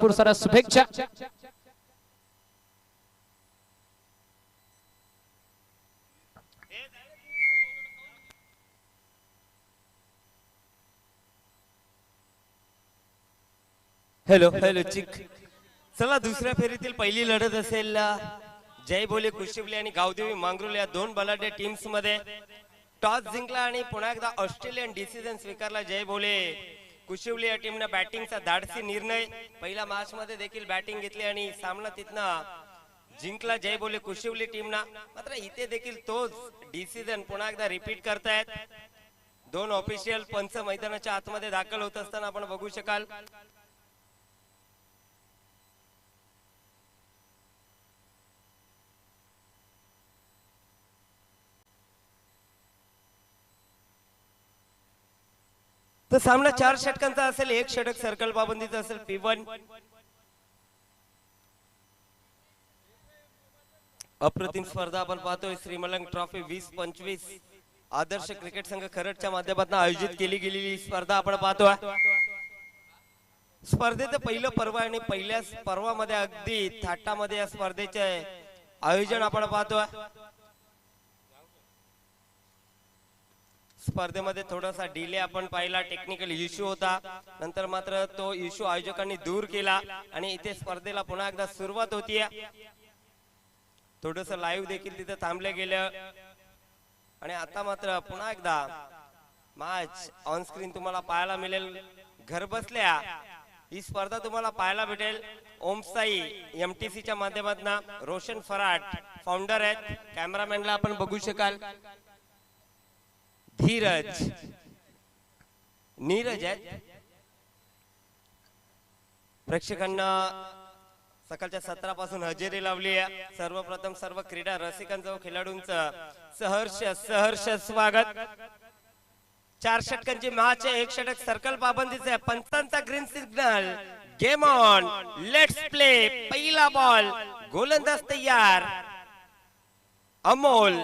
भरपूर साऱ्या शुभेच्छा. हॅलो हॅलो चिक. चला दुसऱ्या फेरीतील पहिली लढत असेल जय बोले कुशिवली आणि गावदेवी मांगरुल या दोन बलाढ्य टीम्स मध्ये. टॉस जिंकला आणि पुन्हा एकदा ऑस्ट्रेलियन डिसिजन स्वीकारला जय बोले कुशिवली या टीमने बॅटिंगचा धाडसी निर्णय. पहिल्या मॅच मध्ये देखील बॅटिंग घेतली आणि सामना तिथनं जिंकला जय बोले कुशिवली टीमना. मात्र इथे देखील तोच डिसिजन पुन्हा एकदा रिपीट करतायत. दोन ऑफिशियल पंच मैदानाच्या आतमध्ये दाखल होत असताना आपण बघू शकाल. तर सामना 4 षटकांचा असेल. 1 षटक सर्कल पाबंदीचा असेल. P1 अप्रतिम स्पर्धा आपण पाहतोय. श्रीमलंग ट्रॉफी 2025 आदर्श क्रिकेट संघ खरडच्या माध्यमातून आयोजित केली गेलेली स्पर्धा आपण पाहतोय. स्पर्धेचं पहिलं पर्व आणि पहिल्या पर्वामध्ये अगदी थाटामध्ये या स्पर्धेचे आयोजन आपण पाहतोय. स्पर्धेमध्ये थोडासा डिले आपण पाहिला. टेक्निकल इश्यू होता. नंतर मात्र तो इश्यू आयोजकांनी दूर केला आणि इथे स्पर्धेला पुन्हा एकदा सुरुवात होतीये. थोडस लाईव्ह देखील तिथे थांबले गेलं आणि आता मात्र पुन्हा एकदा मॅच ऑन स्क्रीन तुम्हाला पाहायला मिळेल. घर बसल्या ही स्पर्धा तुम्हाला पाहायला भेटेल. ओमसाई MTC च्या माध्यमातून रोशन फराट फाउंडर आहेत. कॅमेरामॅनला आपण बघू शकाल. धीरज नीरज आहेत. प्रेक्षकांना सकाळच्या सत्रापासून हजेरी लावली आहे. सर्वप्रथम सर्व क्रीडा रसिकांचं व खेळाडूंचं सहर्ष स्वागत. 4 षटकांची मॅच आहे. 1 षटक सर्कल पाबंदीचे. पंचांचा green signal. Game on. Let's play. पहिला बॉल. गोलंदाज तयार. अमोल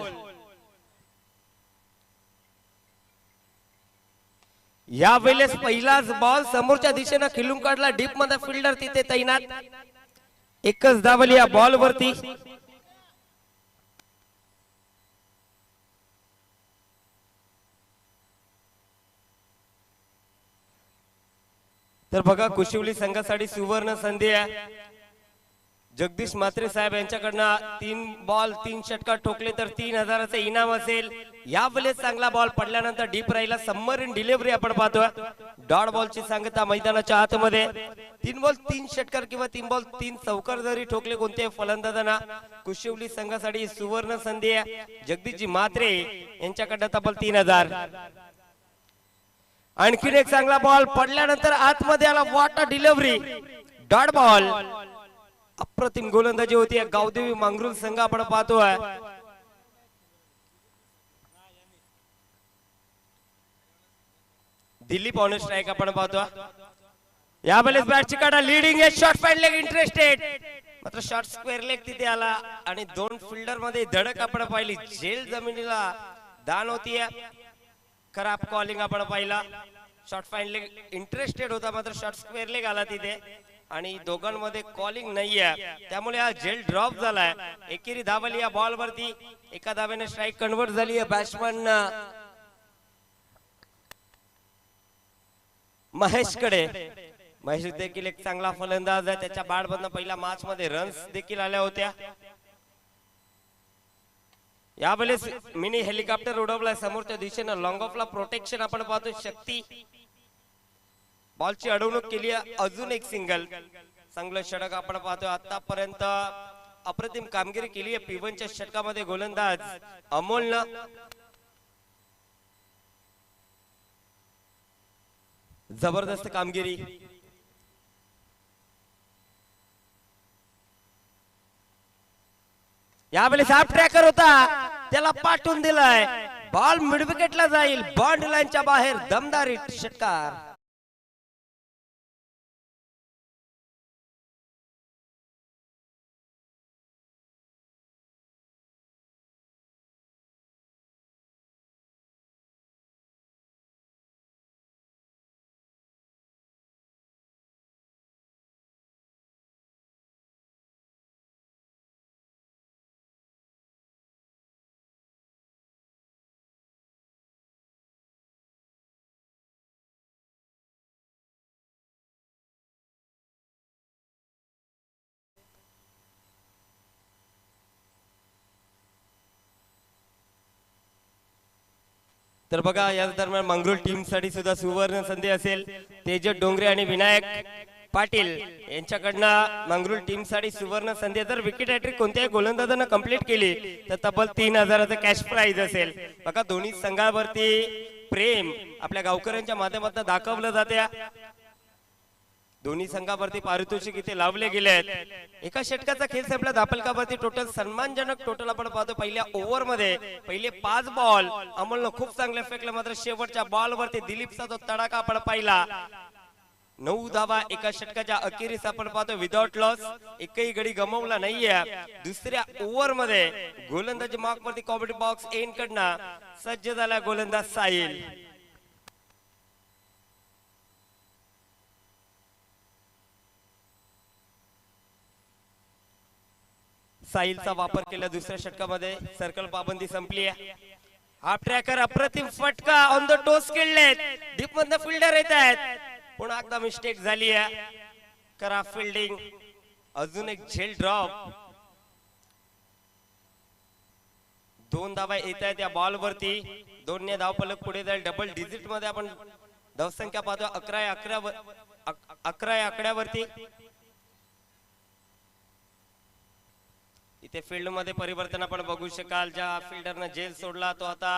या वेळेस पहिलाच बॉल समोरच्या दिशेने खिलून काढला. डीप मध्ये फिल्डर तिथे तैनात. एकच धावली या बॉल वरती. तर बघा कुशिवली संघासाठी सुवर्ण संधी आहे. जगदीश म्हात्रे साहेब यांच्याकडनं 3 बॉल 3 षटकार ठोकले तर 3000चे इनाम असेल. यावेळेस चांगला बॉल पडल्यानंतर डीप राहिला. सबमरीन डिलिव्हरी आपण पाहतोय. डॉट बॉलची सांगता मैदानाच्या आतमध्ये. 3 बॉल 3 षटकार किंवा 3 बॉल 3 चौकार जरी ठोकले कोणत्याही फलंदाजांना कुशिवली संघासाठी सुवर्ण संधी आहे. जगदीशजी म्हात्रे यांच्याकडनं तब्बल 3000. आणखीन एक चांगला बॉल पडल्यानंतर आतमध्ये आला. What a delivery. Dot ball. अप्रतिम गोलंदाजी होती. गावदेवी मांगरुल संघ आपण पाहतोय. दिलीप ऑन स्ट्राइक आपण पाहतोय. यावेळेस बॅटची काढा. लीडिंग आहे. Short fine leg interested. मात्र शॉर्ट स्क्वेअर लेग तिथे आला आणि 2 फिल्डर मध्ये धडक आपण पाहिली. झेल जमिनीला दान होतीये. खराब कॉलिंग आपण पाहिला. शॉर्ट फाईड लेग इंटरेस्टेड होता मात्र शॉर्ट स्क्वेअर लेग आला तिथे आणि दोघांमध्ये कॉलिंग नाहीये. त्यामुळे हा झेल ड्रॉप झालाय. एकेरी धावली या बॉल वरती. एका धावेने स्ट्राइक कन्वर्ट झाली आहे. बॅट्समन महेश कडे. महेश देखील एक चांगला फलंदाज आहे. त्याच्या बॅटमधनं पहिल्या मॅच मध्ये रन्स देखील आल्या होत्या. यावेळेस मिनी हेलिकॉप्टर उडवलाय समोरच्या दिशेनं. लॉंग ऑफला प्रोटेक्शन आपण पाहतो. शक्ती बॉलची अडवणूक केली. अजून एक सिंगल. चांगलं षटक आपण पाहतोय. आतापर्यंत अप्रतिम कामगिरी केली आहे P1च्या षटकामध्ये गोलंदाज अमोलनं. जबरदस्त कामगिरी. यावेळेस हाफ ट्रॅकर होता. त्याला पाठवून दिलाय. बॉल मिड विकेटला जाईल. बॉन्ड लाईनच्या बाहेर. दमदार षटकार. तर बघा याच दरम्यान मंगरुळ टीम साठी सुद्धा सुवर्ण संधी असेल. तेजस डोंगरे आणि विनायक पाटील यांच्याकडनं मंगरुळ टीम साठी सुवर्ण संधी. जर विकेट हॅट्रिक कोणत्याही गोलंदाजानं कंप्लीट केली तर तब्बल 3000चं कॅश प्राइज असेल. बघा दोन्ही संघावरती प्रेम आपल्या गावकऱ्यांच्या माध्यमातून दाखवलं जाते. दोन्ही संघावरती पारितोषिक इथे लावले गेले आहेत. एका षटकाचा खेळ संपला. दापलकावरती टोटल सन्मानजनक टोटल आपण पाहतो. पहिल्या ओव्हर मध्ये पहिले 5 बॉल अमोलनं खूप चांगले फेकले, मात्र शेवटच्या बॉल वरती दिलीपचा जो तडाखा आपण पाहिला. 9 धावा एका षटकाच्या अखेरीस आपण पाहतो. विदाउट लॉस एकही गडी गमावला नाहीये. दुसऱ्या ओव्हर मध्ये गोलंदाजी मार्क वरती कॉमेडी बॉक्स एंड कडनं सज्ज झाला गोलंदाज साहिल. साहिलचा वापर केला दुसऱ्या षटकामध्ये. सर्कल पाबंदी संपली आहे. हाफ ट्रॅकर अप्रतिम फटका ऑन द टोस खेळलेत. डीप मधनं फिल्डर येत आहेत. पुन्हा एकदा मिस्टेक झाली आहे. करा फिल्डिंग. अजून एक झेल ड्रॉप. 2 धावा येत आहेत या बॉल वरती. 2 ने धावफलक पुढे जाईल. डबल डिजिट मध्ये आपण धावसंख्या पाहतो. 11 या आकड्यावरती. इथे फील्ड मध्ये परिवर्तन आपण बघू शकाल. ज्या फिल्डरनं जेल सोडला तो आता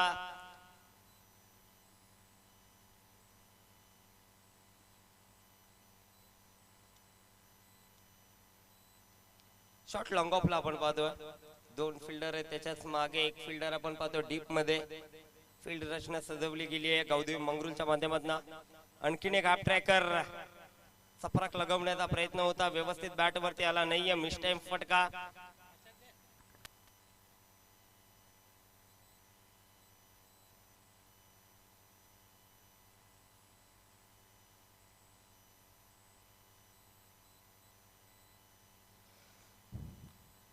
शॉर्ट लॉंग ऑफला आपण पाहतो. 2 फिल्डर आहेत, त्याच्याच मागे एक फिल्डर आपण पाहतो डीप मध्ये. फील्ड रचना सजवली गेली आहे गावदेवी मंगरुळच्या माध्यमातून. आणखीन एक हाफ ट्रॅकर सफराक लगवण्याचा प्रयत्न होता, व्यवस्थित बॅट वरती आला नाहीये. मिस टाइम फटका.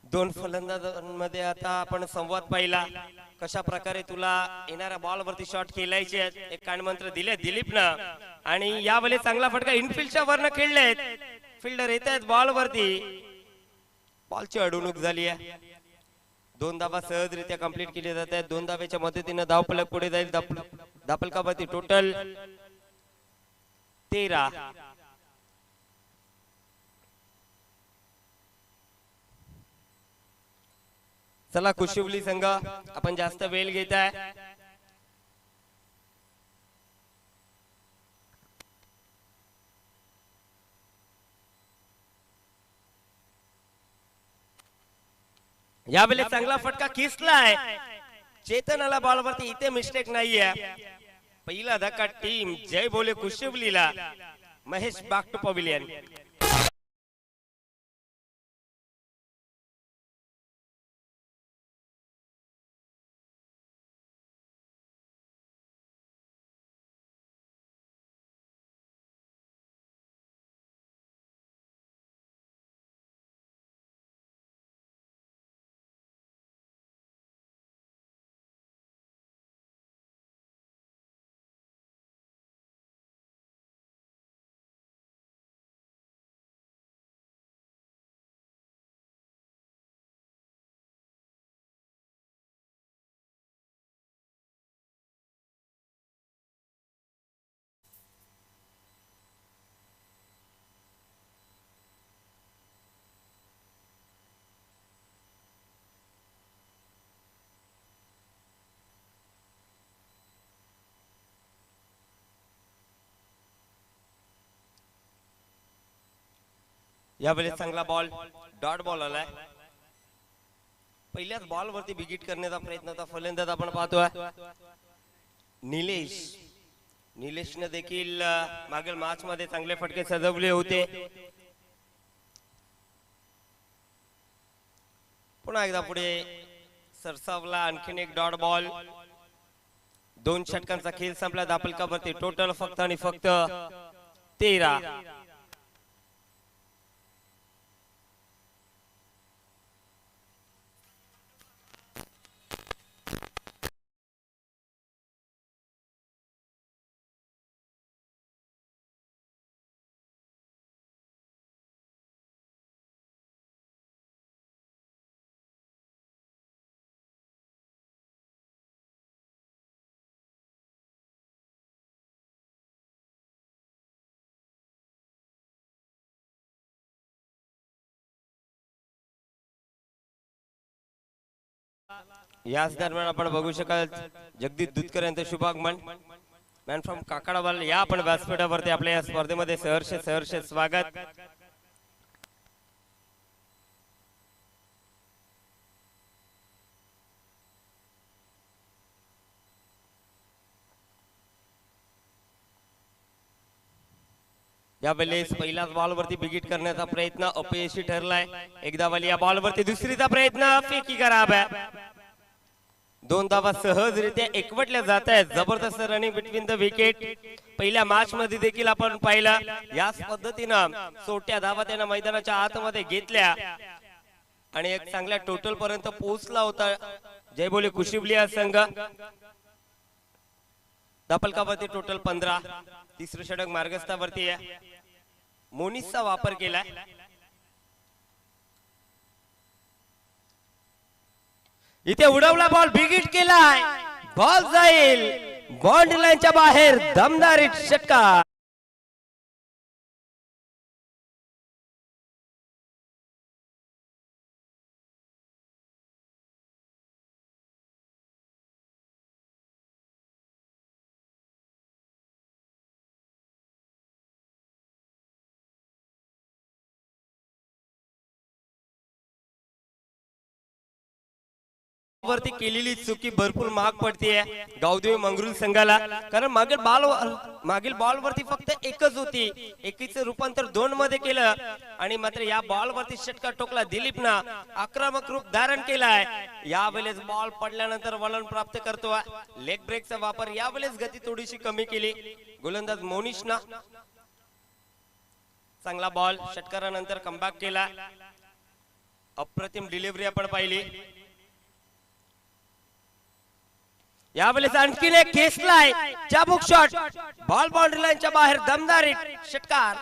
दोन फलंदाजांमध्ये आता आपण संवाद पाहिला. कशा प्रकारे तुला येणाऱ्या बॉल वरती शॉट खेळायचे आहेत. एक कानमंत्र दिले दिलीपनं आणि यावेळी चांगला फटका इनफिल्डच्या वरनं खेळलेत. फिल्डर येत आहेत बॉल वरती. बॉलची अडवणूक झाली आहे. 2 धावा सहजरित्या कंप्लीट केली जात आहेत. 2 धावेच्या मदतीने धावफलक पुढे जाईल. धावफलकावरती टोटल 13. चला कुशिवली संघ आपण जास्त वेळ घेत आहे. यावेळी चांगला फटका खिसलाय. चेतन आला बॉल वरती. इथे मिस्टेक नाहीये. पहिला धक्का टीम जय बोले कुशिवलीला. Mahesh back to pavilion. यावेळी चांगला बॉल डॉट बॉल आलाय. पहिल्याच बॉल वरती बिगिट करण्याचा प्रयत्न होता. फलंदाज आपण पाहतोय निलेश. निलेशने देखील मागील मॅच मध्ये चांगले फटके सजवले होते. पुन्हा एकदा पुढे सरसावला. आणखीन एक डॉट बॉल. 2 षटकांचा खेळ संपला. दापलकावरती टोटल फक्त आणि फक्त 13. याच दरम्यान आपण बघू शकाल जगदीश दुधकर यांचं शुभागमन मॅन फ्रॉम काकडावाल या आपण व्यासपीठावरती आपल्या या स्पर्धेमध्ये सहर्ष स्वागत. यावेळेस पहिल्याच बॉलवरती बिगिट करण्याचा प्रयत्न अपयशी ठरलाय. एकदा वाली या बॉलवरती दुसरीचा प्रयत्न फेकी खराब आहे. दोन धावा सहजरित्या एकवटल्या जात आहेत. जबरदस्त रनिंग बिटवीन द विकेट. पहिल्या मॅच मध्ये देखील आपण पाहिलं याच पद्धतीनं सोट्या धावा त्यानं मैदानाच्या आतमध्ये घेतल्या आणि एक चांगल्या टोटल पर्यंत पोहोचला होता जयबोली कुशिबलिया संघ. दापलकावरती टोटल 15. तिसरं षटक मार्गस्थावरती आहे. मोनिसचा वापर केलाय. इथे उडवला बॉल बिगिट केलाय. बॉल जाईल बाउंड्री लाईनच्या बाहेर. दमदार षटकार. वरती केलेली चुकी भरपूर महाग पडते गावदेवी मंगरुळ संघाला. कारण मागील बॉल वरती फक्त एकच होती. एकीचं रूपांतर 2 मध्ये केलं आणि मात्र या बॉल वरती षटकार टोकला दिलीपनं. आक्रमक रूप धारण केलाय. यावेळेस बॉल पडल्यानंतर वळण प्राप्त करतो. लेग ब्रेकचा वापर यावेळेस गती थोडीशी कमी केली गोलंदाज मोनिशना. चांगला बॉल षटकारानंतर कमबॅक केला. अप्रतिम डिलिव्हरी आपण पाहिली. यावेळेस आणखीन एक खेचलाय. चाबूक शॉट. बॉल बाउंड्री लाईनच्या बाहेर. दमदार षटकार.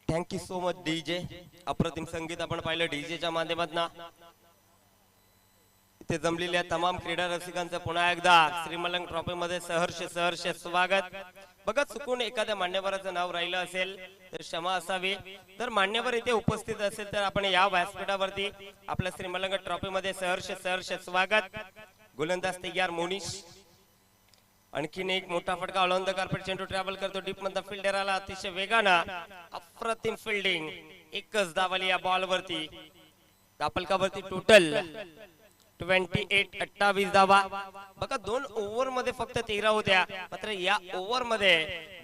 Thank you so much DJ. अप्रतिम संगीत आपण पाहिलं डीजेच्या माध्यमातून. इथे जमलेल्या तमाम क्रीडा रसिकांचं पुन्हा एकदा श्रीमलंग ट्रॉफी मध्ये सहर्ष स्वागत. बघा चुकून एखाद्या मान्यवराचं नाव राहिलं असेल तर क्षमा असावी. तर मान्यवर इथे उपस्थित असेल तर आपण या व्यासपीठावरती आपल्या श्रीमलंग ट्रॉफी मध्ये सहर्ष स्वागत. गोलंदाज तयार मोनिश. आणखीन एक मोठा फटका ऑन द कार्पेट. चेंडू ट्रॅव्हल करतो डीप मध्ये. फिल्डर आला अतिशय वेगानं. अप्रतिम फिल्डिंग. एकच धाव या बॉल वरती. दापलकावरती टोटल 28 धावा. बघा 2 ओव्हर मध्ये फक्त 13 होत्या. मात्र या ओव्हर मध्ये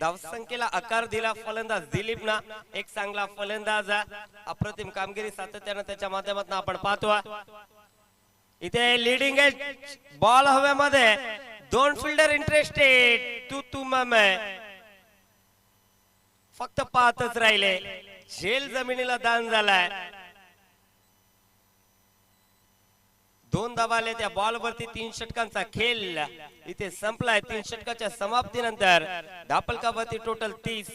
धावसंख्येला आकार दिला फलंदाज दिलीपना. एक चांगला फलंदाज. अप्रतिम कामगिरी सातत्यानं त्याच्या माध्यमातून आपण पाहतो. इथे लिडिंग एज बॉल हवेमध्ये. 2 फिल्डर इंटरेस्टेड. तू फक्त पाहतच राहिले. झेल जमिनीला दान झालाय. 2 धावा आले त्या बॉल वरती. 3 षटकांचा खेळ इथे संपलाय. 3 षटकाच्या समाप्तीनंतर दापलकावरती टोटल 30.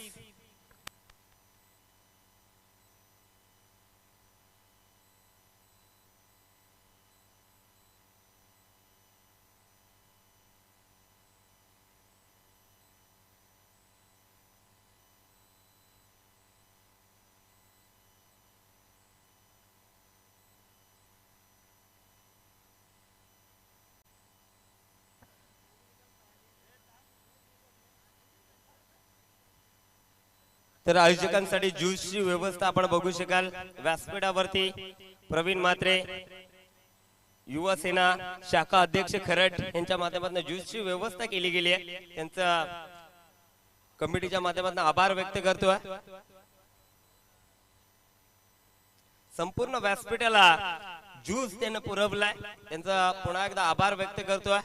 तर आयोजकांसाठी ज्यूसची व्यवस्था आपण बघू शकाल व्यासपीठावरती. प्रवीण मात्रे युवा सेना शाखा अध्यक्ष खरट यांच्या माध्यमातून ज्यूसची व्यवस्था केली गेली आहे. त्यांचा कमिटीच्या माध्यमातून आभार व्यक्त करतोय. संपूर्ण व्यासपीठाला ज्यूस त्यांना पुरवलाय. त्यांचा पुन्हा एकदा आभार व्यक्त करतोय.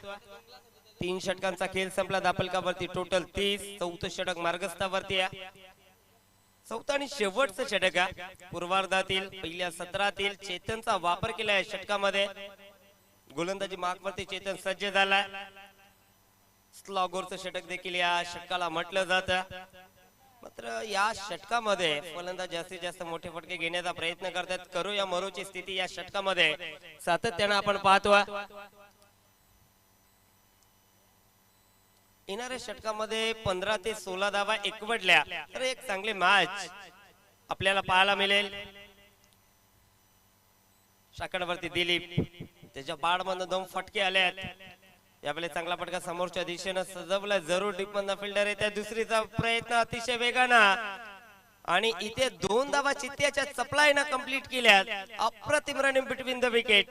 3 षटकांचा खेळ संपला. दापलकावरती टोटल 30. 4थं षटक मार्गस्थावरती आहे. 4थं आणि शेवटचं षटक आहे. पूर्वार्धातील पहिल्या सत्रातील चेतनचा वापर केलाय षटकामध्ये. गोलंदाजी मार्कवरती चेतन सज्ज झालाय. स्लॉगरचं षटक देखील या षटकाला म्हटलं जातं. मात्र या षटकामध्ये फलंदाज जास्तीत जास्त मोठे फटके घेण्याचा प्रयत्न करतात. करो या मरोची स्थिती या षटकामध्ये सातत्यानं आपण पाहतो. येणाऱ्या षटकामध्ये 15 ते 16 धावा एकवटल्या तर एक चांगली मॅच आपल्याला पाहायला मिळेल. शाकडवरती दिलीप, त्याच्या बाड मधून 2 फटके आलेत. यावेळेस चांगला फटका समोरच्या दिशेनं सजवला, जरूर डीप मधला फिल्डर आहे. त्या दुसरीचा प्रयत्न अतिशय वेगानं आणि इथे 2 धावा चित्त्याच्या चपलाईनं कंप्लीट केल्यात. अप्रतिम running between the wicket.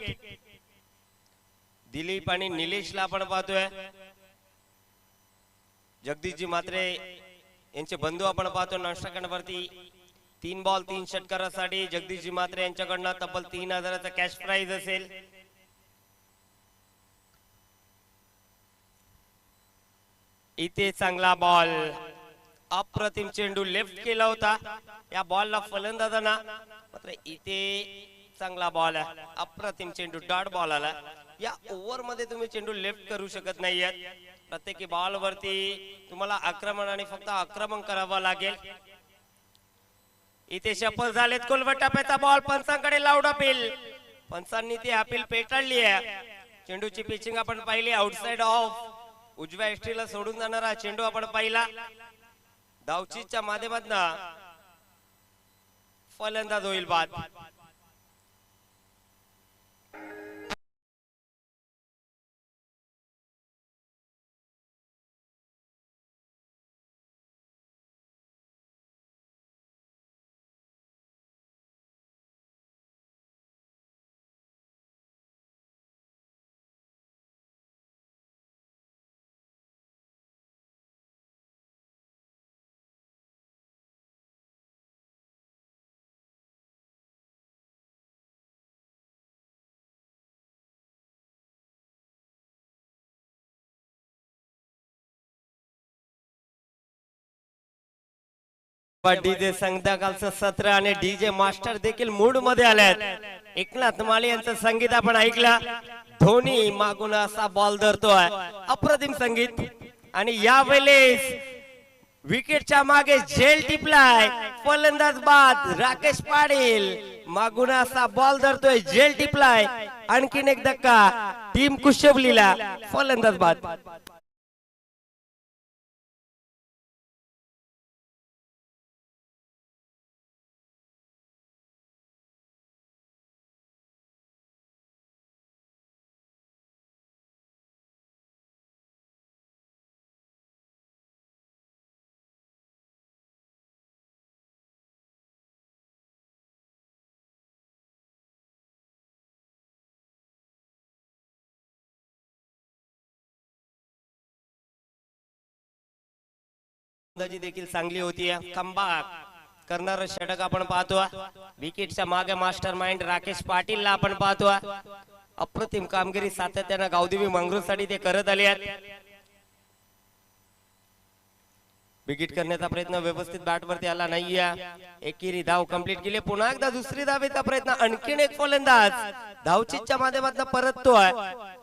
Dilip आणि निलेशला आपण पाहतोय. जगदीशजी मात्रे यांचे बंधू आपण पाहतो नाश्ताकंडावरती. 3 बॉल 3 षटकारासाठी जगदीशजी मात्रे यांच्याकडनं तब्बल 3000चा कॅश प्राइज असेल. इथे चांगला बॉल, अप्रतिम चेंडू लेफ्ट केला होता. या बॉलला फलंदाजांना मात्र इथे चांगला बॉल आहे. अप्रतिम चेंडू, डॉट बॉल आला. या ओव्हर मध्ये तुम्ही चेंडू लेफ्ट करू शकत नाहीयेत. प्रत्येकी बॉल वरती तुम्हाला आक्रमण आणि फक्त आक्रमण करावं लागेल. इथे सफल झालेत. कुलवट टप्प्याचा बॉल पंचांकडे लाऊड अपील. पंचांनी ती अपील पेटाळली आहे. चेंडूची पिचिंग आपण पाहिली, आउटसाइड ऑफ. उजव्या एसटीला सोडून जाणारा चेंडू आपण पाहिला. धावचीच्या माध्यमातून फलंदाज होईल बाद. डीजे संगीताकालचं सत्र आणि डीजे मास्टर देखील मूड मध्ये आलेत. एकनाथ माळी यांचं संगीत आपण ऐकलं. धोनी मागून असा बॉल धरतोय, अप्रतिम संगीत. आणि यावेळेस विकेटच्या मागे झेल टिपलाय. फलंदाज बाद. राकेश पाटील मागून असा बॉल धरतोय, झेल टिपलाय. आणखीन एक धक्का टीम कुशबलीला. फलंदाज बाद. देखील चांगली होती. कमबॅक करणारं षटक आपण पाहतो. विकेटच्या मागे मास्टर माइंड राकेश पाटीलला आपण पाहतो. अप्रतिम कामगिरी सातत्यानं गावदेवी मंगरूळसाठी ते करत आले आहेत. विकेट करण्याचा प्रयत्न व्यवस्थित बॅट वरती आला नाहीये. एकेरी धाव कंप्लीट केली. पुन्हा एकदा दुसरी धावेचा प्रयत्न. आणखीन एक फलंदाज धावचीच्या माध्यमातून परततोय.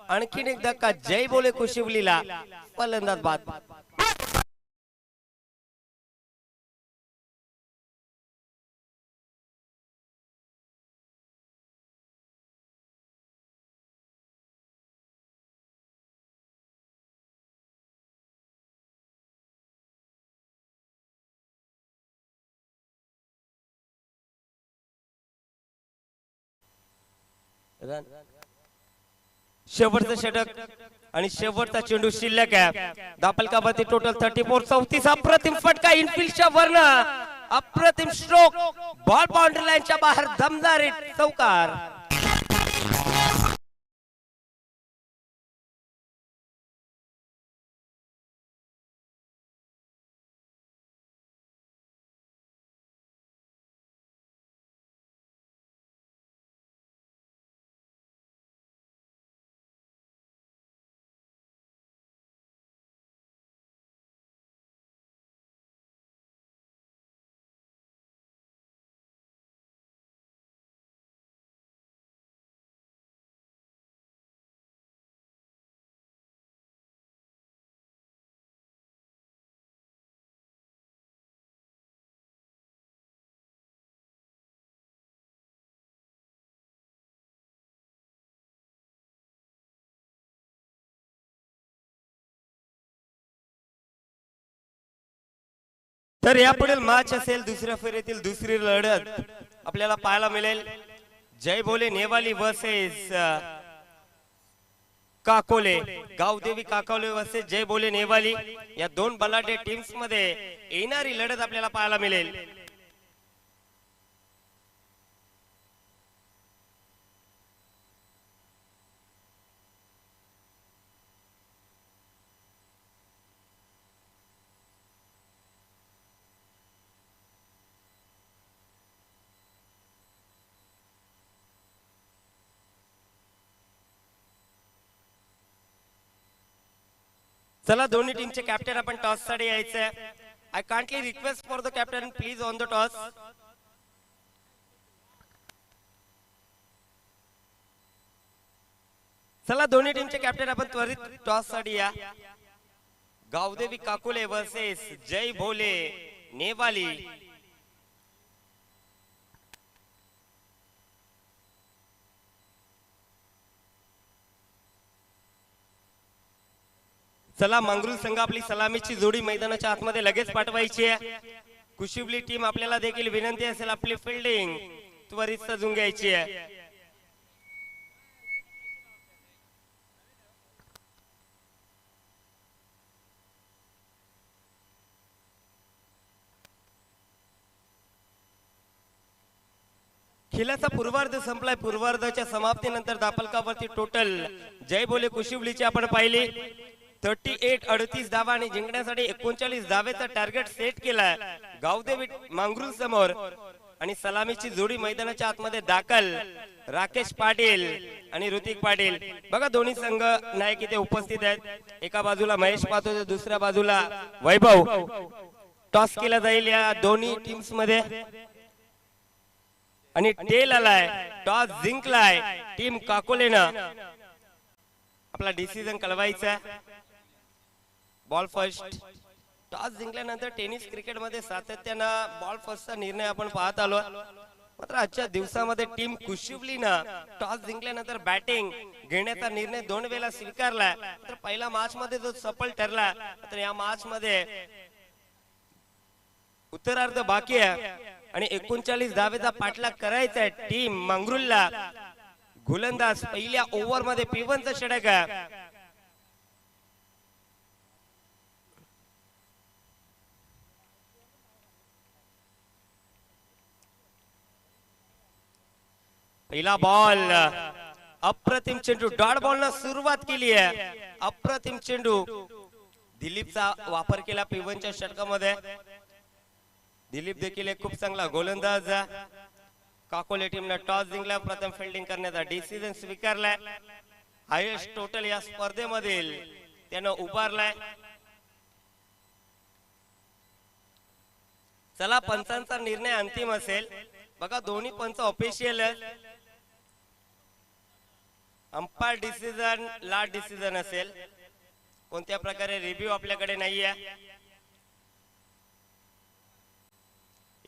आणखीन एक धक्का जय बोले कुशिवलीला. फलंदाज बाद. शेवटचं षटक आणि शेवटचा चेंडू शिल्लक आहे. दापलकावरती टोटल 34. 34 अप्रतिम फटका इनफिल्डच्या वरन. अप्रतिम स्ट्रोक. बॉल बाउंड्री लाईनच्या बाहेर दमदार चौकार. तर यापुढील मॅच असेल दुसऱ्या फेरीतील दुसरी लढत आपल्याला पाहायला मिळेल. जय भोले नेवाली वर्सेस काकोले, गावदेवी काकोले वर्सेस जय भोले नेवाली या दोन बलाढ्य टीम्स मध्ये येणारी लढत आपल्याला पाहायला मिळेल. चला दोन्ही टीमचे कॅप्टन आपण टॉस साठी यायचंय. I kindly request for the captain please on the toss. चला दोन्ही टीमचे कॅप्टन आपण त्वरित टॉस साठी या. गावदेवी काकोले वर्सेस जय भोले नेवाली. चला मंगरुळ संघ आपली सलामीची जोडी मैदानाच्या आतमध्ये लगेच पाठवायची आहे. कुशिवली टीम आपल्याला देखील विनंती असेल आपली फिल्डिंग त्वरित सजून घ्यायची आहे. खेळाचा पूर्वार्ध संपलाय. पूर्वार्धाच्या समाप्तीनंतर दापलकावरती टोटल जय भोले कुशिवलीची आपण पाहिली 38 धावा आणि जिंकण्यासाठी 39 धावेचा टार्गेट सेट केलाय गावदेवी मांगरूळ समोर. आणि सलामीची जोडी मैदानाच्या आतमध्ये दाखल राकेश पाटील आणि ऋतिक पाटील. बघा दोन्ही संघ नायक इथे उपस्थित आहेत. एका बाजूला महेश पाहतो तर दुसऱ्या बाजूला वैभव. टॉस केला जाईल या दोन्ही टीम्स मध्ये आणि टेल आलाय. टॉस जिंकलाय टीम काकोलेनं. आपला डिसिजन कळवायचा. Ball first. टॉस जिंकल्यानंतर टेनिस क्रिकेट मध्ये सातत्यानं बॉल फर्स्टचा निर्णय आपण पाहत आलो. मात्र आजच्या दिवसामध्ये टीम कुशिवलीनं टॉस जिंकल्यानंतर बॅटिंग घेण्याचा निर्णय 2 वेळा स्वीकारला. तर पहिला मॅच मध्ये जो सफल ठरला तर या मॅच मध्ये उत्तरार्ध बाकी आहे आणि 39 धावेचा पाठलाग करायचा आहे टीम मंगरुळला. गोलंदाज पहिल्या ओव्हर मध्ये P1चा षटक आहे. पहिला बॉल अप्रतिम चेंडू. डॉट बॉल न सुरुवात केली आहे. अप्रतिम चेंडू दिलीपचा वापर केला P1च्या षटकामध्ये. दिलीप देखील एक खूप चांगला गोलंदाज. काकोले टीमने टॉस जिंकला. प्रथम फिल्डिंग करण्याचा डिसिजन स्वीकारलाय. हायेस्ट टोटल या स्पर्धेमधील त्यानं उभारलाय. चला पंचांचा निर्णय अंतिम असेल. बघा दोन्ही पंच ऑफिशियल आहेत. अंपायर डिसिजन लास्ट डिसिजन असेल. कोणत्या प्रकारे रिव्ह्यू आपल्याकडे नाहीये.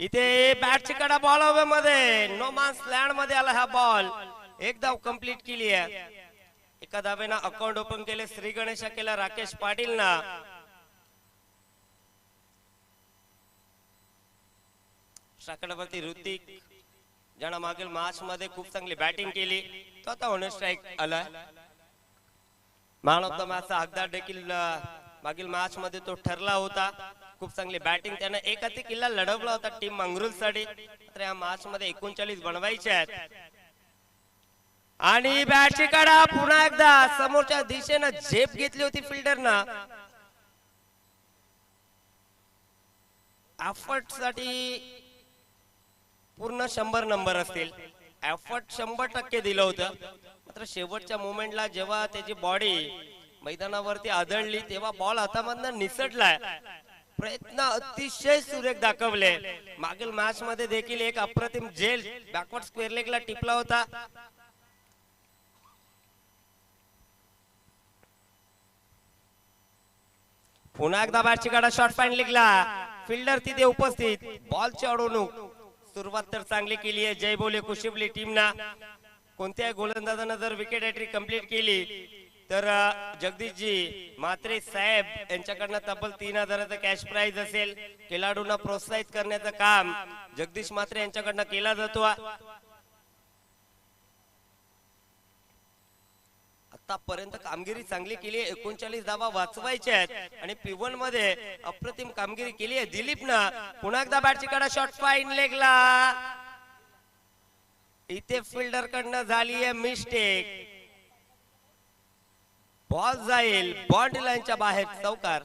इथे बॅटची कडा बॉल हवे मध्ये नो मान्स लँड मध्ये आला हा बॉल. एक धाव कंप्लीट केली आहे. एका धावेनं अकाउंट ओपन केले श्री गणेशा केला राकेश पाटील ना. शाकडावरती ऋतिक ज्यानं मागील मॅच मध्ये खूप चांगली बॅटिंग केली तो आता ऑन स्ट्राइक आलाय. मॅन ऑफ द मॅचचा हकदार देखील मागील मॅच मध्ये तो ठरला होता. खूप चांगली बॅटिंग त्यानं एक हाती किल्ला लढवला होता टीम मंगरुळ साठी. तर या मॅच मध्ये 39 बनवायचे आहेत. आणि बॅटची कडा पुन्हा एकदा समोरच्या दिशेनं झेप घेतली होती फिल्डरना. एफर्ट साठी पूर्ण 100 नंबर असतील. एफर्ट 100% दिलं होतं. मात्र शेवटच्या मोमेंटला जेव्हा त्याची बॉडी मैदानावरती आदळली तेव्हा बॉल हातामधनं निसटलाय. प्रयत्न अतिशय सुरेख दाखवले. मागील मॅच मध्ये देखील एक अप्रतिम झेल बॅकवर्ड स्क्वेअर लेगला टिपला होता. पुन्हा एकदा बॅटची काढा शॉर्ट पॉइंट लिखला. फिल्डर तिथे उपस्थित. बॉलची अडवणूक सुरुवात तर चांगली केली आहे जय भोले कुशिवली टीमना. कोणत्याही गोलंदाजानं जर विकेट हॅट्रिक कंप्लीट केली तर जगदीशजी म्हात्रे साहेब यांच्याकडनं तब्बल 3000चं कॅश प्राइज असेल. खेळाडूंना प्रोत्साहित करण्याचं काम जगदीश म्हात्रे यांच्याकडनं केला जातो. आतापर्यंत कामगिरी चांगली केली आहे. 39 धावा वाचवायच्या आहेत आणि P1 मध्ये अप्रतिम कामगिरी केली आहे दिलीपनं. पुन्हा एकदा बॅटची कडा शॉट फाईन लेगला. इथे फिल्डर कडनं झाली आहे मिस्टेक. बॉल जाईल बाउंड्री लाईनच्या बाहेर. चौकार.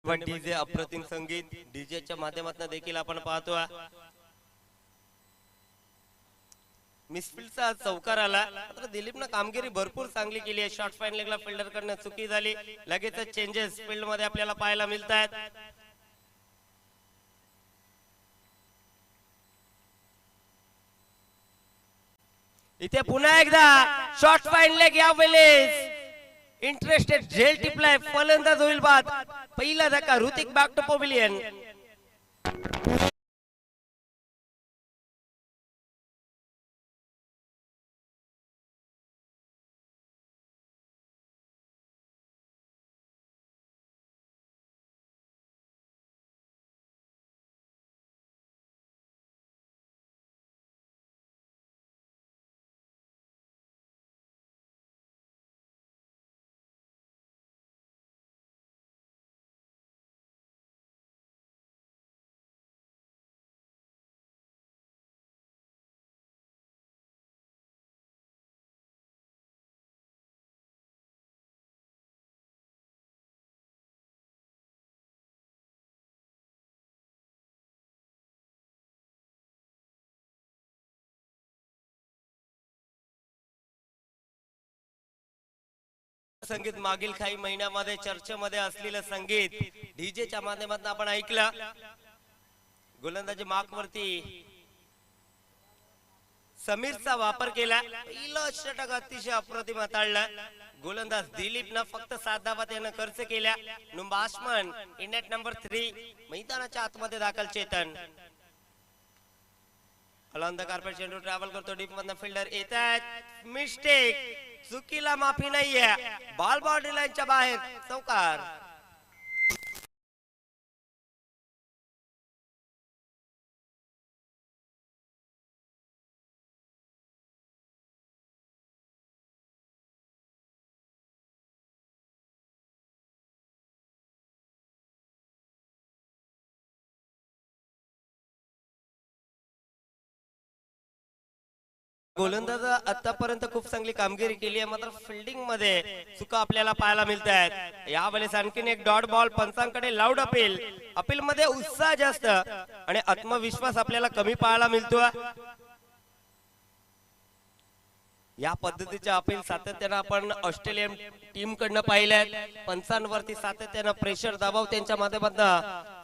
डीजे अप्रतिम संगीत डीजेच्या माध्यमातून देखील आपण पाहतो. मिसफिल्डचा चौकार आला. मात्र दिलीपनं कामगिरी भरपूर चांगली केली आहे. शॉर्ट फाईन लेगला फिल्डर कडनं चुकी झाली. लगेच चेंजेस फील्ड मध्ये आपल्याला पाहायला मिळत आहेत. इथे पुन्हा एकदा शॉर्ट फाईन लेग यावेळेस इंटरेस्टेड झेल टिपलाय. फलंदाज होईल बाद. पहिला धक्का ऋतिक बॅक टू पवेलियन. संगीत मागील काही महिन्यामध्ये चर्चेमध्ये असलेलं संगीत डीजेच्या माध्यमातून आपण ऐकलं. गोलंदाजी मार्क वरती समीरचा वापर केला. पहिलं षटक अतिशय अप्रतिम हाताळला. गोलंदाज दिलीपनं फक्त 7 धावा त्यानं खर्च केल्या. नुंबाशमन इन नेट नंबर 3 मैदानाच्या आतमध्ये दाखल. चेतन अलॉन द कार्पेट चेंडू ट्रॅव्हल करतो. डीप मधनं फिल्डर येतात. मिस्टेक. चुकीला माफी नाहीये. बॉल बाउंड्री लाईनच्या बाहेर. चौकार. गोलंदाज आतापर्यंत खूप चांगली कामगिरी केली आहे. मात्र फिल्डिंग मध्ये चुका आपल्याला पाहायला मिळत आहेत. यावेळेस आणखीन एक डॉट बॉल. पंचांकडे लाऊड अपील. अपील मध्ये उत्साह जास्त आणि आत्मविश्वास आपल्याला कमी पाहायला मिळतो. या पद्धतीच्या अपील सातत्यानं आपण ऑस्ट्रेलियन टीम कडनं पाहिल्या. पंचांवरती सातत्यानं प्रेशर दबाव त्यांच्या माध्यमातून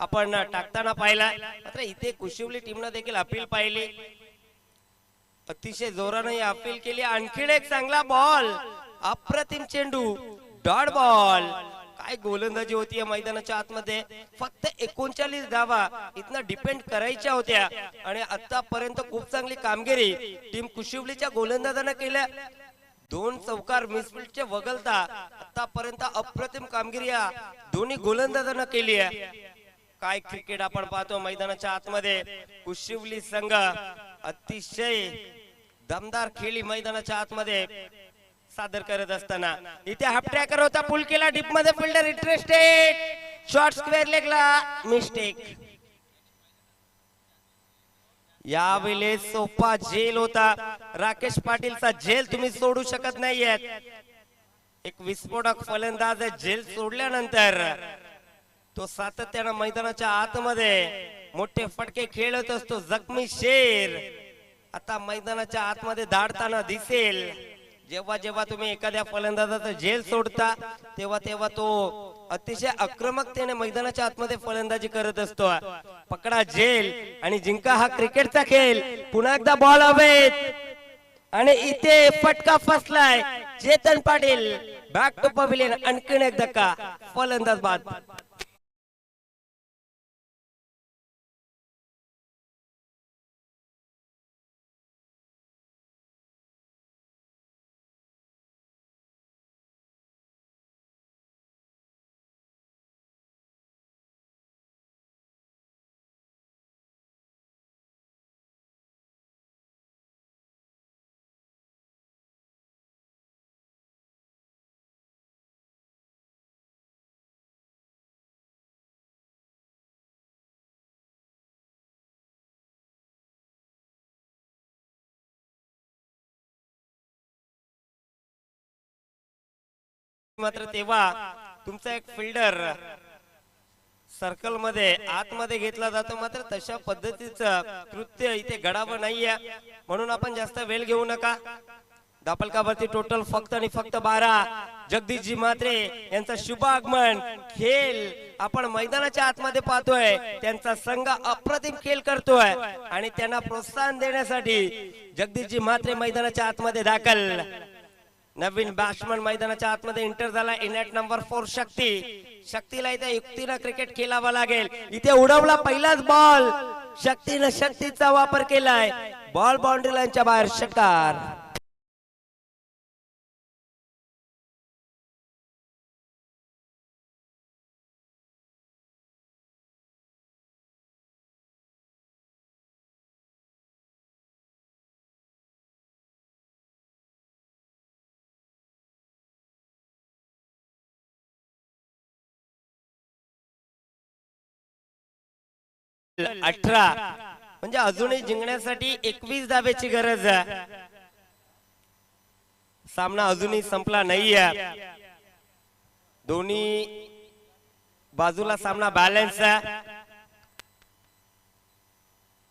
आपण टाकताना पाहिला. मात्र इथे कुशिवली टीमनं देखील अपील पाहिली. अतिशय जोराने अपील केली. आणखीन एक चांगला बॉल. अप्रतिम चेंडू. Dot ball. काय गोलंदाजी होती या मैदानाच्या आतमध्ये. फक्त 39 धावा इथनं डिपेंड करायच्या होत्या आणि आतापर्यंत खूप चांगली कामगिरी टीम कुशिवलीच्या गोलंदाजानं केल्या. 2 चौकार मिसफिल्डचे वगळता आतापर्यंत अप्रतिम कामगिरी या दोन्ही गोलंदाजांना केली आहे. काय क्रिकेट आपण पाहतो मैदानाच्या आतमध्ये. कुशिवली संघ अतिशय दमदार खेळी मैदानाच्या आतमध्ये सादर करत असताना इथे हाफ ट्रॅकर होता. पुल केला. डीप मध्ये फिल्डर इंटरेस्टेड. शॉर्ट स्क्वेअर लेगला. मिस्टेक. यावेळेस सोपा झेल होता. राकेश पाटीलचा झेल तुम्ही सोडू शकत नाहीयेत. एक विस्फोटक फलंदाज झेल सोडल्यानंतर तो सातत्यानं मैदानाच्या आतमध्ये मोठे फटके खेळत असतो. जखमी शेर आता मैदानाच्या आतमध्ये धाडताना दिसेल. जेव्हा जेव्हा तुम्ही एखाद्या फलंदाजाचा झेल सोडता तेव्हा तेव्हा तो अतिशय आक्रमकतेने मैदानाच्या आतमध्ये फलंदाजी करत असतो. पकडा झेल आणि जिंका हा क्रिकेटचा खेळ. पुन्हा एकदा बॉल हवेत आणि इथे फटका फसलाय. Chetan Patil back to pavilion. आणखीन एक धक्का. फलंदाज बाद. मात्र तेव्हा तुमचा एक फिल्डर सर्कल मध्ये आतमध्ये घेतला जातो. मात्र तशा पद्धतीचं कृत्य इथे घडावं नाहीये, म्हणून आपण जास्त वेळ घेऊ नका. दापलकावरती टोटल फक्त आणि फक्त 12. जगदीशजी म्हात्रे यांचा शुभ आगमन. खेळ आपण मैदानाच्या आतमध्ये पाहतोय. त्यांचा संघ अप्रतिम खेळ करतोय आणि त्यांना प्रोत्साहन देण्यासाठी जगदीशजी म्हात्रे मैदानाच्या आतमध्ये दाखल. नवीन बॅट्समन मैदानाच्या आतमध्ये एंटर झाला. इनॅट नंबर 4 शक्ती. शक्तीला इथे युक्तीनं क्रिकेट खेळावा लागेल. इथे उडवला पहिलाच बॉल. शक्तीनं शक्तीचा वापर केलाय. बॉल बाउंड्री लाईनच्या बाहेर. षटकार. अठरा म्हणजे अजूनही जिंकण्यासाठी 21 धावेची गरज आहे. सामना अजूनही संपला नाहीये. दोन्ही बाजूला सामना बॅलन्स आहे.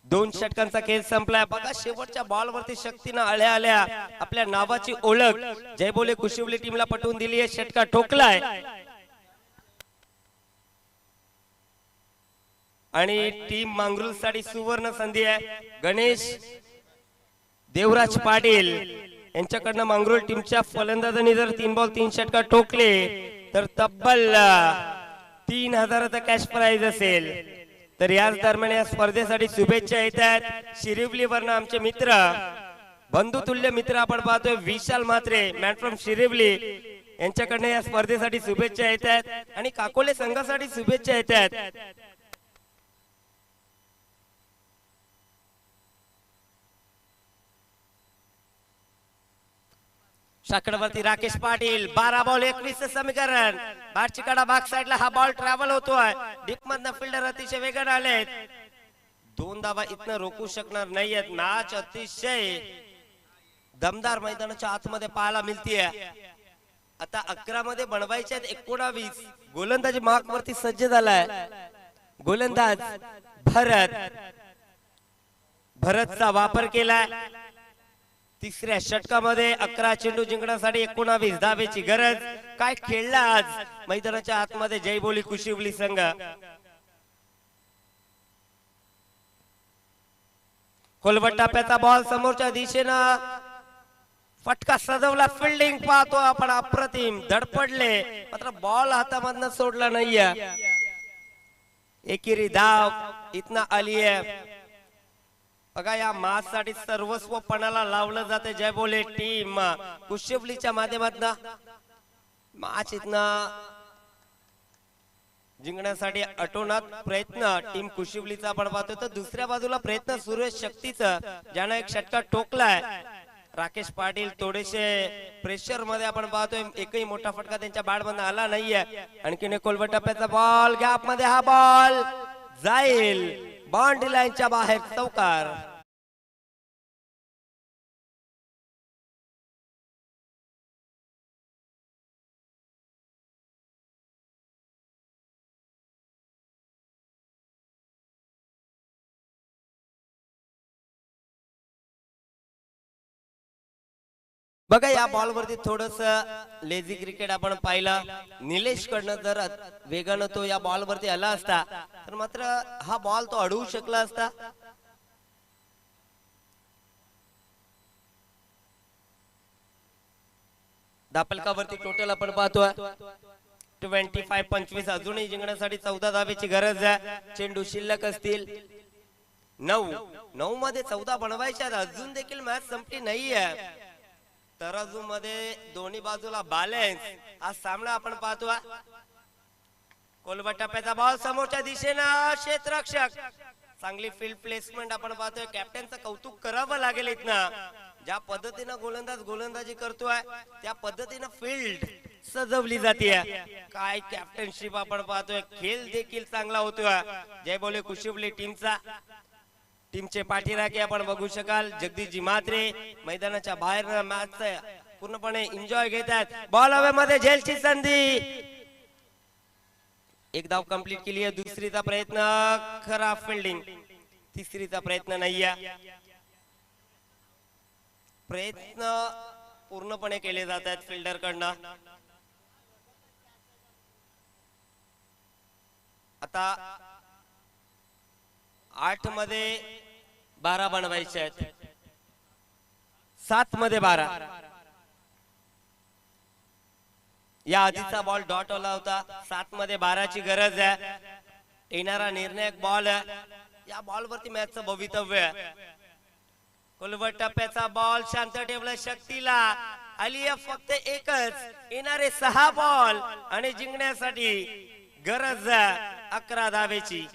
2 षटकांचा खेळ संपलाय. बघा शेवटच्या बॉल वरती शक्तीनं आल्या आल्या आपल्या नावाची ओळख जयबोले कुशिवली टीमला पटवून दिली आहे. षटकार ठोकलाय आणि टीम मांगरूळ साठी सुवर्ण संधी आहे. गणेश देवराज पाटील यांच्याकडनं मांगरूळ टीमच्या फलंदाजांनी जर 3 बॉल 3 षटकार ठोकले तर तब्बल 3000चा कॅश प्राइज असेल. तर याच दरम्यान या स्पर्धेसाठी शुभेच्छा येतात शिरिवलीवरनं आमचे मित्र, बंधुतुल्य मित्र आपण पाहतोय विशाल म्हात्रे मॅन फ्रॉम शिरिवली यांच्याकडनं या स्पर्धेसाठी शुभेच्छा येतात आणि काकोले संघासाठी शुभेच्छा येतात. शाकडवरती राकेश पाटील. 12 बॉल 21 समीकरण. बारची कडा बॅक साइडला हा बॉल ट्रॅव्हल होतोय. डीप मधनं फिल्डर अतिशय वेगाने आलेत. 2 धावा इथनं रोखू शकणार नाहीयेत. मॅच अतिशय दमदार मैदानाच्या आतमध्ये पाहायला मिळतीये. आता 11 मध्ये बनवायचे आहेत 19. गोलंदाजी मार्क वरती सज्ज झालाय गोलंदाज भरतचा वापर केलाय. तिसऱ्या षटकामध्ये 11 चेंडू जिंकण्यासाठी 19 धावेची गरज. काय खेळला आज मैदानाच्या आतमध्ये जयबोली कुशिवली संघ. खोलवट टाप्याचा बॉल समोरच्या दिशेनं फटका सजवला. फिल्डिंग पाहतो आपण अप्रतिम. धडपडले मात्र बॉल हातामधनं सोडला नाहीये. एकेरी धाव इथनं आली आहे. बघा या मॅच साठी सर्वस्व पणाला लावलं जाते जयबोले टीम कुशिवलीच्या माध्यमातून. मॅच इथनं जिंकण्यासाठी अटोनात प्रयत्न टीम कुशिवलीचा आपण पाहतोय. तर दुसऱ्या बाजूला प्रयत्न सुरेश शक्तीचा ज्यानं एक षटकार ठोकलाय. राकेश पाटील थोडेसे प्रेशर मध्ये आपण पाहतोय. एकही मोठा फटका त्यांच्या बॅट मधून आला नाहीये. आणखीन एक कोलवट टप्प्याचा बॉल गॅप मध्ये हा बॉल जाईल बाउंड्री लाईनच्या बाहेर. चौकार. बघा या बॉल वरती थोडस लेझी क्रिकेट आपण पाहिलं. निलेश कडनं जर वेगानं तो या बॉल वरती आला असता तर मात्र हा बॉल तो अडवू शकला असता. धापलकावरती टोटल आपण पाहतोय 25-25. अजूनही जिंकण्यासाठी 14 धावेची गरज आहे. चेंडू शिल्लक असतील 9 मध्ये 14 बनवायच्या. अजून देखील मॅच संपली नाहीये. तराजू मध्ये दोन्ही बाजूला बॅलन्स हा सामना आपण पाहतोय. कोलबा टप्प्याचा बॉल समोरच्या दिशेनं क्षेत्ररक्षक. चांगली फील्ड प्लेसमेंट आपण पाहतोय. कॅप्टनचं कौतुक करावं लागेल इथनं. ज्या पद्धतीनं गोलंदाज गोलंदाजी करतोय त्या पद्धतीनं फील्ड सजवली जाते. काय कॅप्टनशिप आपण पाहतोय. खेळ देखील चांगला होतोय जय बोले कुशिवली टीमचे पाठीराखे आपण बघू शकाल. जगदीशजी म्हात्रे मैदानाच्या बाहेर मॅच पूर्णपणे एन्जॉय घेत आहेत. बॉल हवेमध्ये झेलची संधी. एक धाव कंप्लीट केली आहे. दुसरीचा प्रयत्न खराब फिल्डिंग. तिसरीचा प्रयत्न नाहीये. प्रयत्न पूर्णपणे केले जात आहेत फिल्डर कडनं. आता 8 मध्ये 12 बनवायचे आहेत. 7 मध्ये 12. या आधीचा बॉल डॉट आला होता. 7 मध्ये 12 ची गरज आहे. येणारा निर्णायक बॉल या बॉल वरती मॅचचं भवितव्य आहे. कोलवट टप्प्याचा बॉल शांत ठेवला शक्तीला. आली फक्त एकच. येणारे 6 बॉल आणि जिंकण्यासाठी गरज 11 धावेची.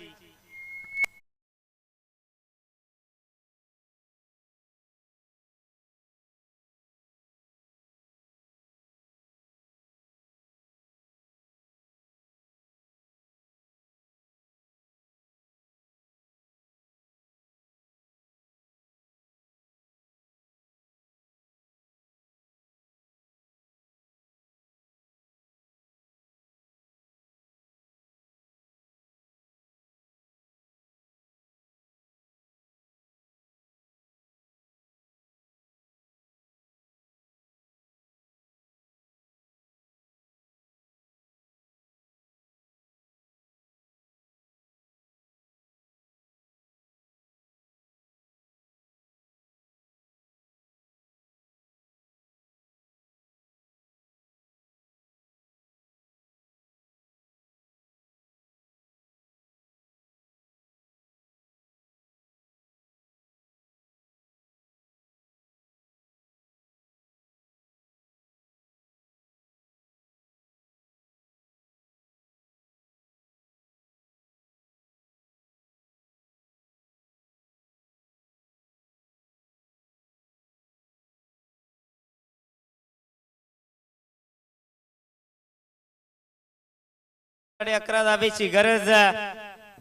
कडे 11 धावेची गरज.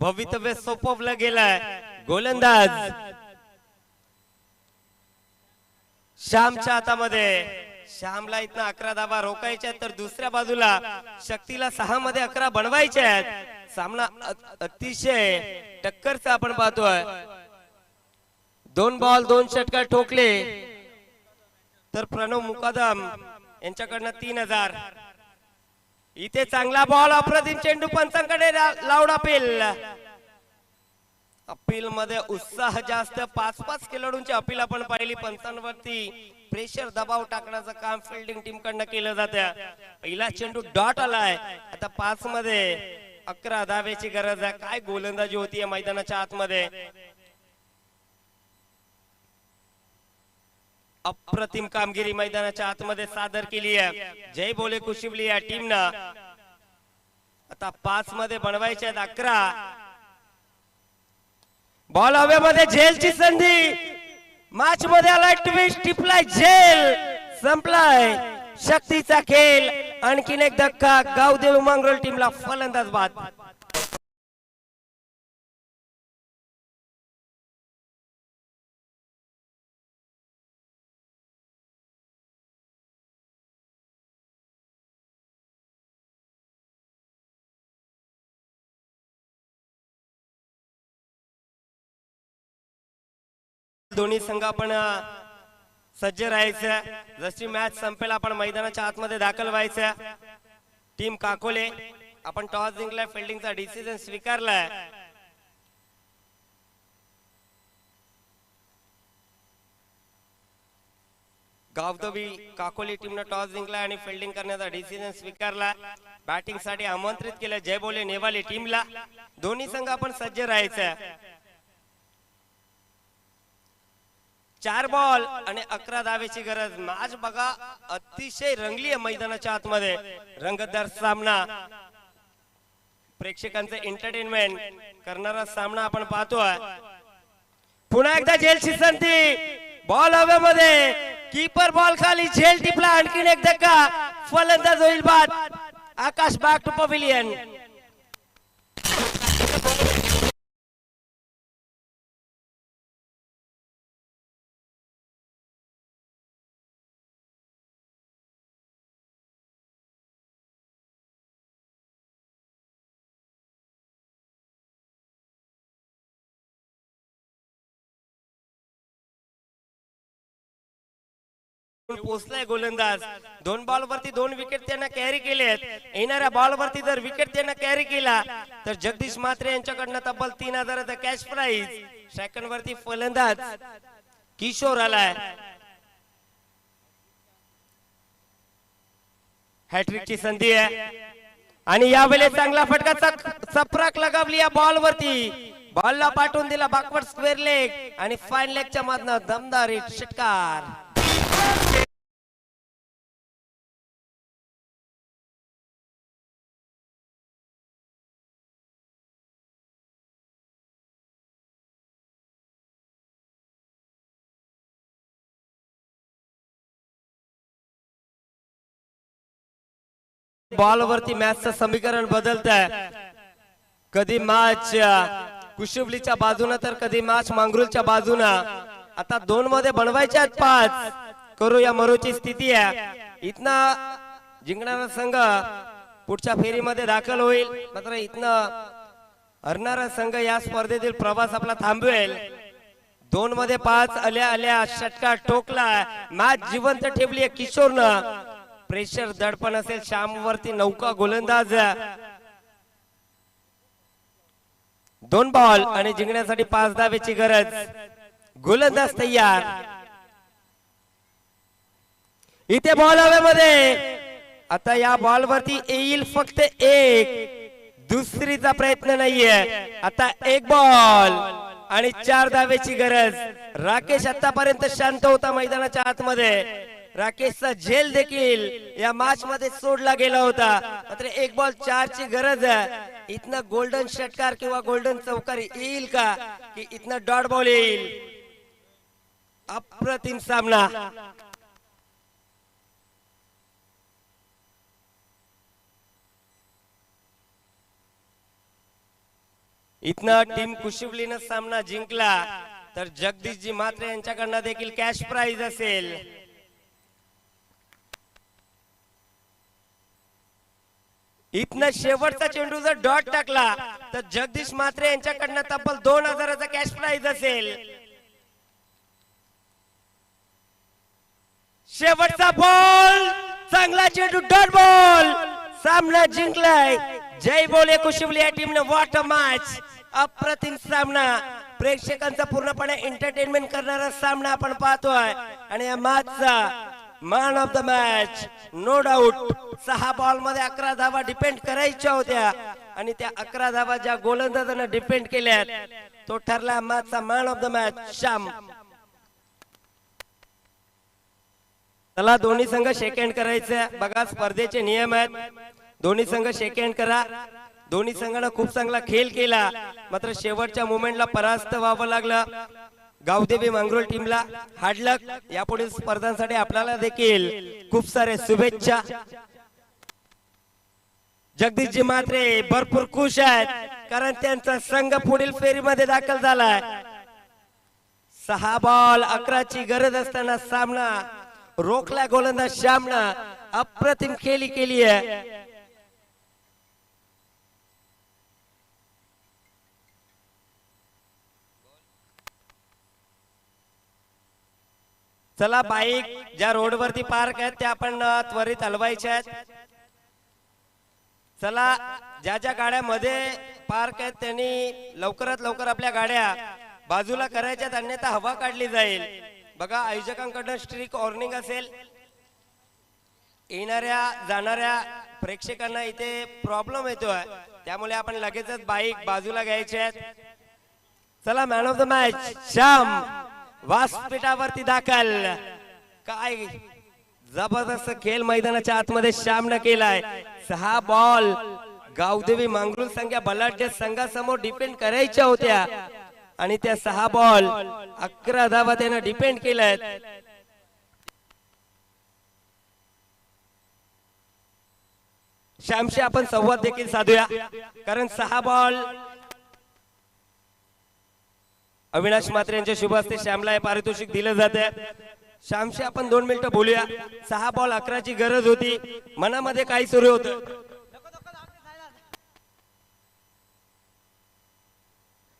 भवितव्य सोपवलं गेलंय. गोलंदाज श्यामच्या हातामध्ये. श्यामला इथं 11 धावा रोखायच्या तर दुसऱ्या बाजूला शक्तीला 6 मध्ये 11 बनवायचे आहेत. सामना अतिशय टक्करचा आपण पाहतोय. 2 बॉल 2 षटकार ठोकले तर प्रणव मुकादम यांच्याकडनं 3000. इथे चांगला बॉल. अप्रतिम चेंडू. पंचांकडे लाऊड अपील. अपील मध्ये उत्साह जास्त. 5-5 खेळाडूंची अपील आपण पाहिली. पंचांवरती प्रेशर दबाव टाकण्याचं काम फिल्डिंग टीम कडनं केलं जातं. पहिला चेंडू डॉट आलाय. आता 5 मध्ये 11 धावेची गरज आहे. काय गोलंदाजी होती मैदानाच्या आतमध्ये. अप्रतिम कामगिरी मैदानाच्या आतमध्ये सादर केली आहे जय बोले कुशिवली या टीमनं. आता 5 मध्ये बनवायचे आहेत 11. बॉल हवेमध्ये झेलची संधी. मॅच मध्ये आलाय ट्विस्ट. टिपलाय झेल. संपलाय शक्तीचा खेळ. आणखीन एक धक्का. गावदेवी मांगरोळ टीमला फलंदाज बाद. दोन्ही संघ आपण सज्ज राहायचं. जशी मॅच संपेल आपण मैदानाच्या आतमध्ये दाखल व्हायचं. टीम काकोले आपण टॉस जिंकलाय, फिल्डिंगचा डिसिजन स्वीकारलाय. गावदेवी काकोली टीमने टॉस जिंकला आणि फिल्डिंग करण्याचा डिसिजन स्वीकारला. बॅटिंग साठी आमंत्रित केलं जय बोले नेवाली टीमला. दोन्ही संघ आपण सज्ज राहायचं. 4 बॉल आणि 11 धावेची गरज. मॅच बघा अतिशय रंगली आहे मैदानाच्या आतमध्ये. रंगतदार सामना, प्रेक्षकांचं एंटरटेनमेंट करणारा सामना आपण पाहतोय. पुन्हा एकदा झेलची संधी. बॉल हवेमध्ये, कीपर बॉल खाली, झेल टिपला. आणखीन एक धक्का, फलंदाज होईल बाद. आकाश बॅक टू पवेलियन. पोचलाय गोलंदाज. 2 बॉल वरती 2 विकेट त्यांना कॅरी केलेत. येणाऱ्या बॉल वरती जर विकेट त्यांना कॅरी केला तर जगदीश म्हात्रे यांच्याकडनं तब्बल 3000चा कॅश प्राइज. सेकंड वरती फलंदाज किशोर आलाय. हॅट्रिकची संधी आहे आणि यावेळेस चांगला फटका चपराक लगावली या बॉल वरती. बॉलला पाठवून दिला बॅकवर्ड स्क्वेअर लेग आणि फाईन लेगच्या मधनं दमदार षटकार. बॉल वरती मॅचचं समीकरण बदलत आहे. कधी मॅच कुशिवलीच्या बाजूने तर कधी मॅच मांगरूलच्या बाजूने. आता 2 मध्ये बनवायच्या 5 करूया मरोची स्थिती आहे. इथनं जिंकणारा संघ पुढच्या फेरीमध्ये दाखल होईल, मात्र इथनं हरणारा संघ या स्पर्धेतील प्रवास आपला थांबवेल. 2 मध्ये 5 आल्या आल्या षटकार ठोकला. मॅच जिवंत ठेवली आहे किशोरनं. प्रेशर दडपण असेल श्याम वरती. नौका गोलंदाज. 2 बॉल आणि जिंकण्यासाठी 5 धावेची गरज. गोलंदाज तयार. इथे बॉल हवेमध्ये. आता या बॉल वरती येईल फक्त 1. दुसरीचा प्रयत्न नाहीये. आता 1 बॉल आणि 4 धावेची गरज. राकेश आतापर्यंत शांत होता मैदानाच्या आतमध्ये. राकेशचा झेल देखील या मॅच मध्ये सोडला गेला होता. मात्र 1 बॉल 4 ची गरज आहे. इथनं गोल्डन षटकार किंवा गोल्डन चौकारी येईल का, की इथनं डॉट बॉल येईल. अप्रतिम सामना. इथनं टीम कुशिवलीनं सामना जिंकला तर जगदीशजी म्हात्रे यांच्याकडनं देखील कॅश प्राइज असेल. इथनं शेवटचा चेंडू जर डॉट टाकला तर जगदीश म्हात्रे यांच्याकडनं तब्बल 2000चा कॅश प्राइज असेल. शेवटचा बॉल, चांगला चेंडू, डॉट बॉल. सामना जिंकलाय जय बोले कुशिवली या टीमने. What a match. अप्रतिम सामना. प्रेक्षकांचा पूर्णपणे एंटरटेनमेंट करणारा सामना आपण पाहतोय. आणि या मॅचचा man of the match no doubt. 6 ball मध्ये 11 धावा डिपेंड करायच्या होत्या आणि त्या 11 धावा ज्या गोलंदाजानं डिपेंड केल्यात तो ठरला मॅचचा man of the match Shyam. चला दोन्ही संघ शेक हँड करायचे. बघा स्पर्धेचे नियम आहेत. दोन्ही संघ शेक हँड करा. दोन्ही संघानं खूप चांगला खेळ केला, मात्र शेवटच्या मोमेंटला परास्त व्हावं लागलं गावदेवी मांगरोळ टीमला. हार्ड लक. यापुढील स्पर्धांसाठी आपल्याला देखील खूप सारे शुभेच्छा. जगदीशजी म्हात्रे भरपूर खुश आहेत कारण त्यांचा संघ पुढील फेरीमध्ये दाखल झालाय. 6 बॉल 11 ची गरज असताना सामना रोखला गोलंदाज श्यामनं. अप्रतिम खेळी केली आहे. चला बाईक ज्या रोडवरती पार्क आहेत त्या आपण त्वरित हलवायच्या आहेत. चला ज्या ज्या गाड्यामध्ये पार्क आहेत त्यांनी लवकरात लवकर आपल्या गाड्या बाजूला करायच्यात, अन्यथा हवा काढली जाईल. बघा आयोजकांकडून स्ट्रिक्ट वॉर्निंग असेल. येणाऱ्या जाणाऱ्या प्रेक्षकांना इथे प्रॉब्लेम येतोय, त्यामुळे आपण लगेचच बाईक बाजूला घ्यायचे आहेत. चला man of the match Shyam व्यासपीठावरती दाखल. काय जबरदस्त खेळ मैदानाच्या आतमध्ये श्यामनं केलाय. 6 बॉल गावदेवी मांगरुळ संघ बलाढ्य संघासमोर डिपेंड करायच्या होत्या आणि त्या 6 बॉल 11 धावा त्यानं डिपेंड केल्यात. श्यामशी आपण संवाद देखील साधूया, कारण 6 बॉल अविनाश मात्रे यांच्या शुभ हस्ते श्यामला हे पारितोषिक दिलं जाते. श्यामशी आपण 2 मिनिटं बोलूया. 6 बॉल 11 ची गरज होती. मनामध्ये काय सुरू होतं?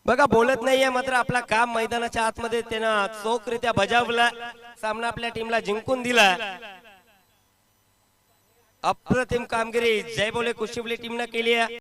बघा बोलत नाहीये, मात्र आपला काम मैदानाच्या आतमध्ये त्यानं चोखरित्या बजावला. सामना आपल्या टीमला जिंकून दिला. अप्रतिम कामगिरी जय बोले कुशिवली टीमनं केली आहे.